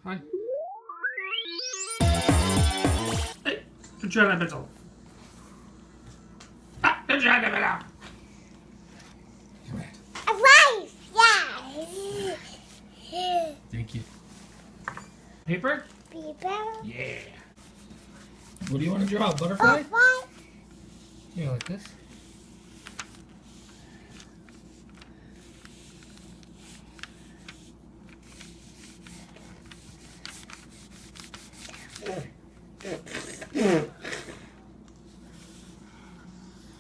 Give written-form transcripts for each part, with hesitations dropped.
Hi. Hey, don't try that pencil. Ah, don't try that pencil. Alive, yeah. Thank you. Paper? Paper. Yeah. What do you want to draw? Butterfly? Butterfly. Yeah, like this.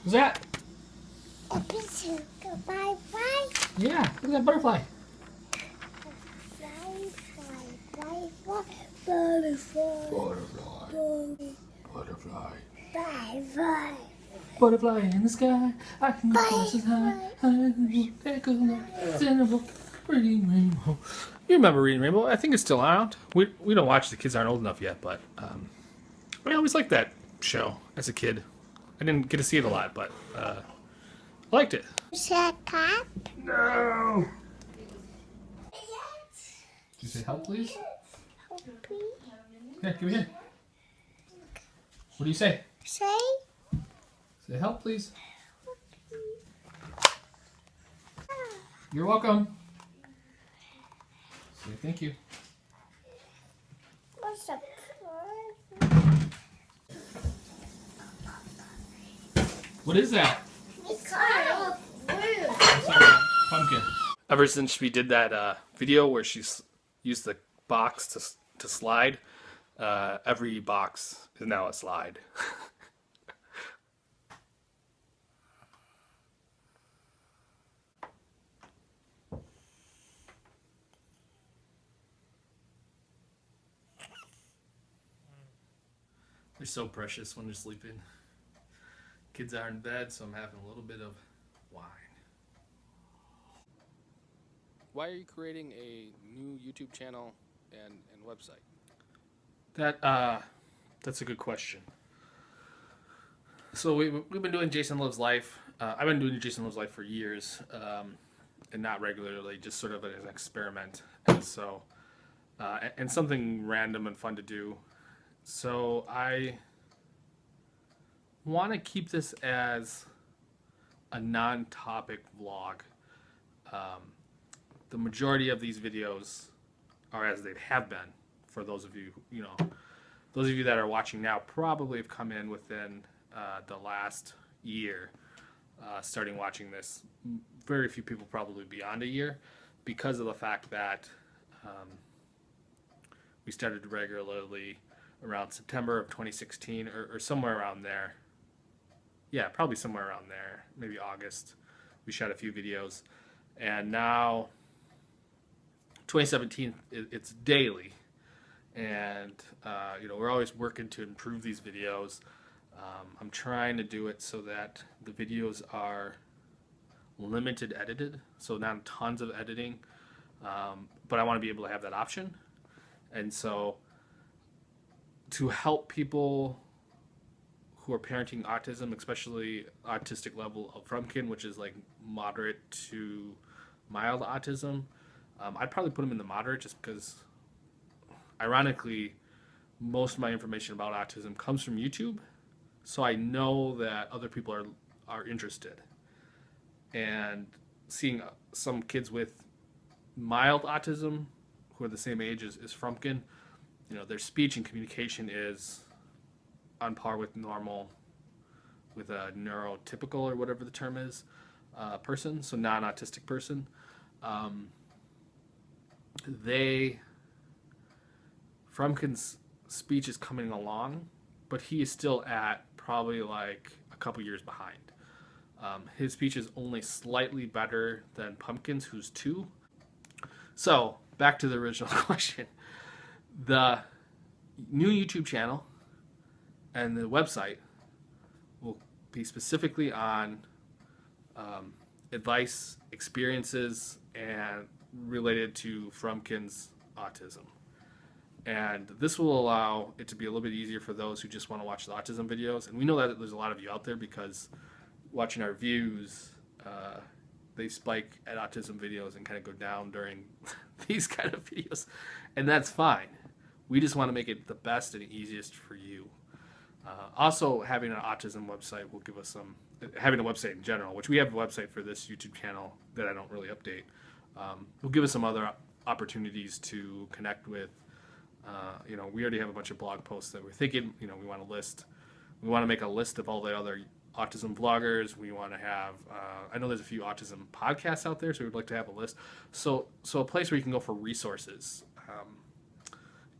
What's that? A picture. Bye bye. Yeah, look at that butterfly. Butterfly. Butterfly. Bye. Butterfly in the sky. I can go places high. I can take a look. It's in a book. Reading Rainbow. You remember Reading Rainbow? I think it's still around. We don't watch. The kids aren't old enough yet, but I always liked that show as a kid. I didn't get to see it a lot, but I liked it. Shut up. No. Did you say help, please? Yeah, give me here. What do you say? Say. Say help, please. You're welcome. Say thank you. What's up? What is that? It's kind Pumpkin. Ever since we did that video where she's used the box to slide, every box is now a slide. They're so precious when they're sleeping. Kids are in bed, so I'm having a little bit of wine. Why are you creating a new YouTube channel and website? That's a good question. So we've been doing Jason Loves Life. I've been doing Jason Loves Life for years, and not regularly, just sort of as an experiment, and so and something random and fun to do. So I want to keep this as a non-topic vlog. The majority of these videos are as they have been. For those of you, those of you that are watching now probably have come in within the last year, starting watching this. Very few people probably beyond a year, because of the fact that we started regularly around September of 2016 or somewhere around there. Yeah, probably somewhere around there, maybe August. We shot a few videos, and now 2017, it's daily, and we're always working to improve these videos. I'm trying to do it so that the videos are limited edited, so not tons of editing, but I want to be able to have that option. And so to help people who are parenting autism, especially autistic level of Frumpkin, which is like moderate to mild autism, I'd probably put them in the moderate, just because, ironically, most of my information about autism comes from YouTube, so I know that other people are interested. And seeing some kids with mild autism who are the same age as Frumpkin, their speech and communication is on par with normal, with a neurotypical, or whatever the term is, person, so non-autistic person. Frumpkin's speech is coming along, but he is still at probably like a couple years behind. His speech is only slightly better than Pumpkin's, who's 2. So back to the original question. The new YouTube channel and the website will be specifically on advice, experiences, and related to Frumpkin's autism. And this will allow it to be a little bit easier for those who just want to watch the autism videos. And we know that there's a lot of you out there, because watching our views, they spike at autism videos and kind of go down during these kind of videos, and that's fine. We just want to make it the best and easiest for you. Also, having an autism website will give us some, having a website in general, which we have a website for this YouTube channel that I don't really update, will give us some other opportunities to connect with. We already have a bunch of blog posts that we're thinking, we want to list. We want to make a list of all the other autism vloggers. We want to have, I know there's a few autism podcasts out there, so we'd like to have a list. So a place where you can go for resources.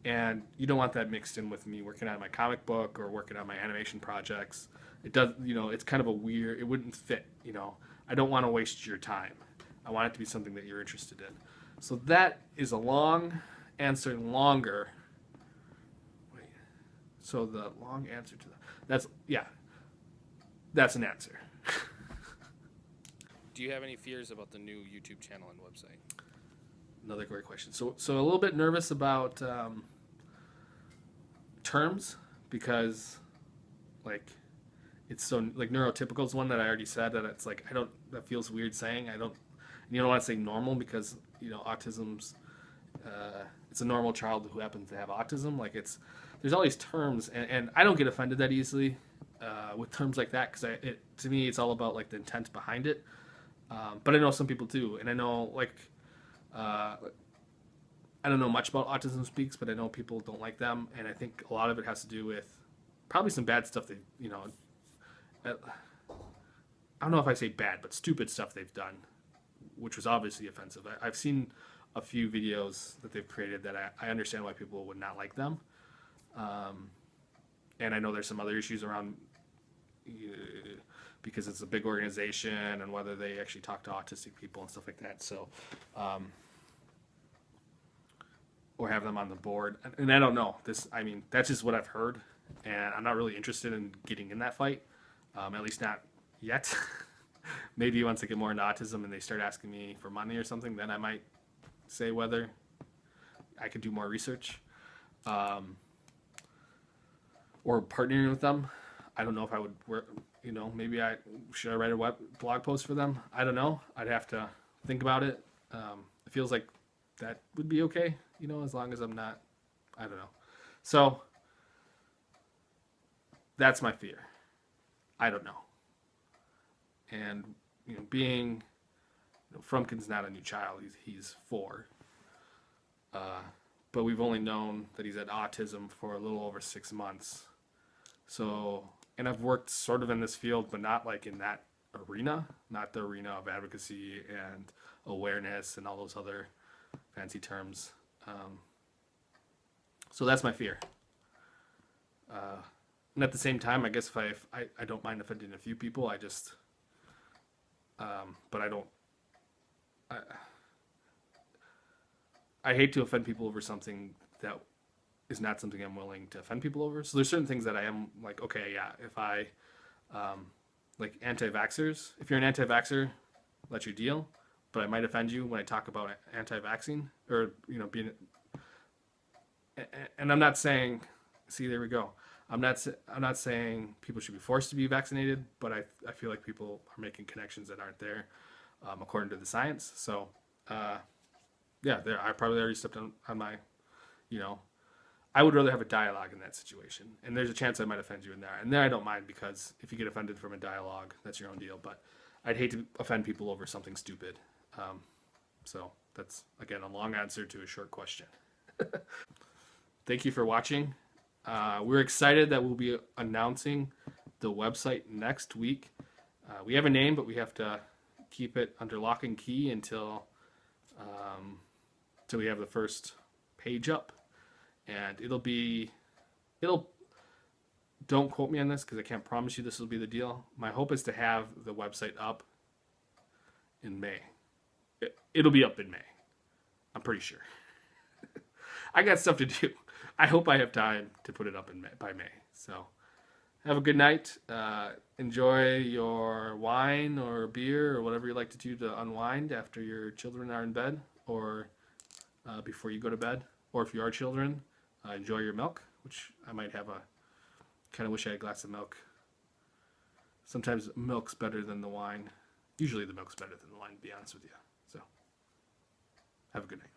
And you don't want that mixed in with me working on my comic book or working on my animation projects. It does, it's kind of a weird, it wouldn't fit, I don't want to waste your time. I want it to be something that you're interested in. So that is a long answer, longer. Wait. So the long answer to that, that's an answer. Do you have any fears about the new YouTube channel and website? Another great question. So a little bit nervous about terms, because it's so neurotypical is one that I already said that it's that feels weird saying. You don't want to say normal because autism's it's a normal child who happens to have autism. There's all these terms, and I don't get offended that easily with terms like that, because to me it's all about the intent behind it. But I know some people do, and I know I don't know much about Autism Speaks, but I know people don't like them, and I think a lot of it has to do with probably some bad stuff I don't know if I say bad, but stupid stuff they've done, which was obviously offensive. I've seen a few videos that they've created that I understand why people would not like them. And I know there's some other issues around because it's a big organization and whether they actually talk to autistic people and stuff like that. So, or have them on the board. And I don't know. That's just what I've heard. And I'm not really interested in getting in that fight, at least not yet. Maybe once I get more into autism and they start asking me for money or something, then I might say whether I could do more research. Or partnering with them. I don't know if I would work, maybe should I write a blog post for them? I don't know. I'd have to think about it. It feels like that would be okay, as long as I'm not, I don't know. So that's my fear. I don't know. And, being, Frumpkin's not a new child. He's 4. But we've only known that he's had autism for a little over 6 months. So, and I've worked sort of in this field, but not in that arena, not the arena of advocacy and awareness and all those other fancy terms. So that's my fear. And at the same time, I guess if I don't mind offending a few people, I just, but I don't, I hate to offend people over something that is not something I'm willing to offend people over. So there's certain things that I am okay, yeah, if I, anti-vaxxers, if you're an anti-vaxxer, that's your deal. But I might offend you when I talk about anti-vaccine or, being, and I'm not saying, see, there we go. I'm not saying people should be forced to be vaccinated, but I feel like people are making connections that aren't there, according to the science. So, I probably already stepped on my, I would rather have a dialogue in that situation. And there's a chance I might offend you in there. And there I don't mind, because if you get offended from a dialogue, that's your own deal. But I'd hate to offend people over something stupid. So that's, again, a long answer to a short question. Thank you for watching. We're excited that we'll be announcing the website next week. We have a name, but we have to keep it under lock and key until we have the first page up. And don't quote me on this because I can't promise you this will be the deal. My hope is to have the website up in May. It'll be up in May. I'm pretty sure. I got stuff to do. I hope I have time to put it up by May. So have a good night. Enjoy your wine or beer or whatever you like to do to unwind after your children are in bed, or before you go to bed. Or if you are children, enjoy your milk, which I might have kind of wish I had a glass of milk. Sometimes milk's better than the wine. Usually the milk's better than the line, to be honest with you. So, have a good night.